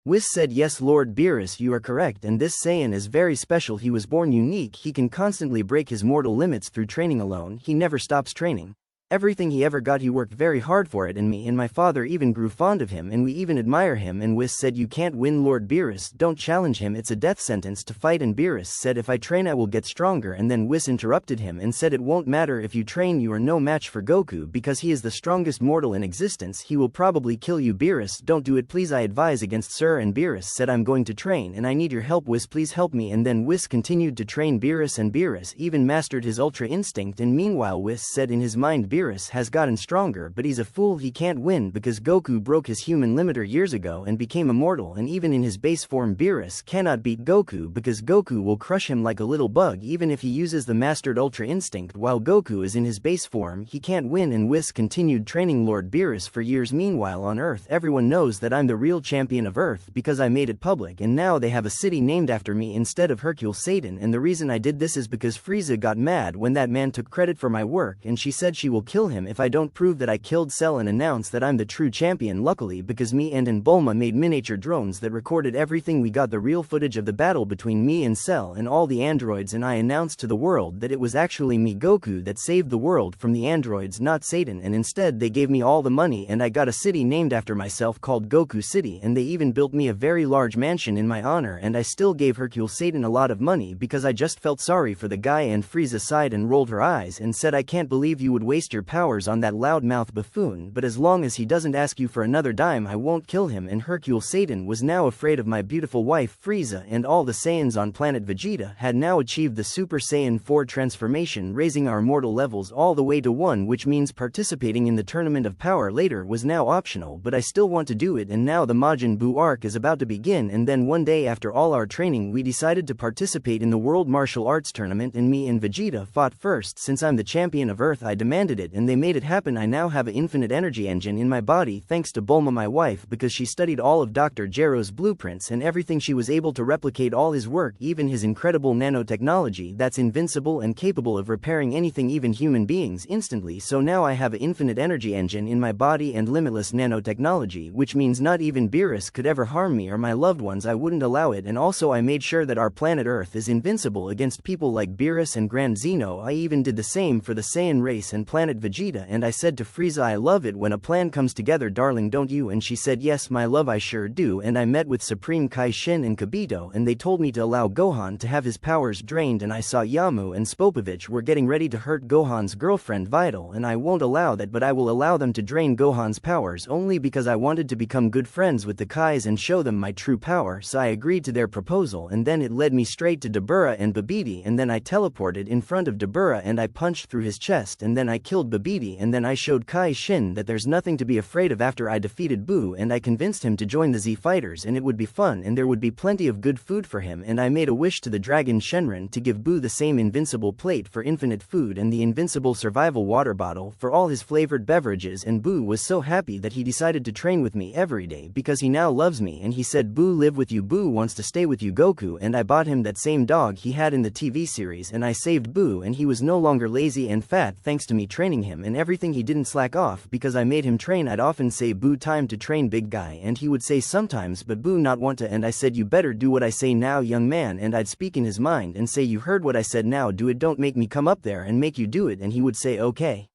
Whis said, yes Lord Beerus, you are correct, and this Saiyan is very special. He was born unique. He can constantly break his mortal limits through training alone. He never stops training. Everything he ever got he worked very hard for it, and me and my father even grew fond of him and we even admire him. And Whis said, you can't win Lord Beerus, don't challenge him, it's a death sentence to fight. And Beerus said, if I train I will get stronger. And then Whis interrupted him and said, it won't matter if you train, you are no match for Goku because he is the strongest mortal in existence. He will probably kill you. Beerus, don't do it please, I advise against sir. And Beerus said, I'm going to train and I need your help Whis, please help me. And then Whis continued to train Beerus and Beerus even mastered his ultra instinct. And meanwhile Whis said in his mind, Beerus has gotten stronger but he's a fool, he can't win because Goku broke his human limiter years ago and became immortal, and even in his base form Beerus cannot beat Goku because Goku will crush him like a little bug even if he uses the mastered ultra instinct while Goku is in his base form. He can't win. And Whis continued training Lord Beerus for years. Meanwhile on Earth everyone knows that I'm the real champion of Earth because I made it public, and now they have a city named after me instead of Hercule Satan. And the reason I did this is because Frieza got mad when that man took credit for my work and she said she will kill him if I don't prove that I killed Cell and announce that I'm the true champion. Luckily because me and Bulma made miniature drones that recorded everything, we got the real footage of the battle between me and Cell and all the androids, and I announced to the world that it was actually me Goku that saved the world from the androids, not Satan. And instead they gave me all the money and I got a city named after myself called Goku City, and they even built me a very large mansion in my honor. And I still gave Hercule Satan a lot of money because I just felt sorry for the guy. And Frieza sighed and rolled her eyes and said, I can't believe you would waste your powers on that loudmouth buffoon, but as long as he doesn't ask you for another dime I won't kill him. And Hercule Satan was now afraid of my beautiful wife Frieza, and all the Saiyans on planet Vegeta had now achieved the Super Saiyan 4 transformation, raising our mortal levels all the way to 1, which means participating in the Tournament of Power later was now optional, but I still want to do it. And now the Majin Buu arc is about to begin, and then one day after all our training we decided to participate in the World Martial Arts Tournament, and me and Vegeta fought first. Since I'm the champion of Earth I demanded it and they made it happen. I now have an infinite energy engine in my body thanks to Bulma my wife because she studied all of Dr. Gero's blueprints and everything. She was able to replicate all his work, even his incredible nanotechnology that's invincible and capable of repairing anything, even human beings, instantly. So now I have an infinite energy engine in my body and limitless nanotechnology, which means not even Beerus could ever harm me or my loved ones. I wouldn't allow it. And also I made sure that our planet Earth is invincible against people like Beerus and Grand Zeno. I even did the same for the Saiyan race and planet Vegeta. And I said to Frieza, I love it when a plan comes together, darling, don't you? And she said, yes my love, I sure do. And I met with Supreme Kai Shin and Kibito and they told me to allow Gohan to have his powers drained, and I saw Yamu and Spopovich were getting ready to hurt Gohan's girlfriend Vital, and I won't allow that, but I will allow them to drain Gohan's powers only because I wanted to become good friends with the Kais and show them my true power. So I agreed to their proposal, and then it led me straight to Dabura and Babidi, and then I teleported in front of Dabura and I punched through his chest, and then I killed Babidi, and then I showed Kai Shin that there's nothing to be afraid of after I defeated Buu, and I convinced him to join the Z Fighters and it would be fun and there would be plenty of good food for him. And I made a wish to the dragon Shenron to give Buu the same invincible plate for infinite food and the invincible survival water bottle for all his flavored beverages, and Buu was so happy that he decided to train with me every day because he now loves me, and he said, Buu live with you, Buu wants to stay with you Goku. And I bought him that same dog he had in the TV series, and I saved Buu and he was no longer lazy and fat thanks to me training him and everything. He didn't slack off because I made him train. I'd often say, Buu, time to train big guy, and he would say sometimes, but Buu not want to, and I said, you better do what I say now young man, and I'd speak in his mind and say, you heard what I said, now do it, don't make me come up there and make you do it, and he would say okay.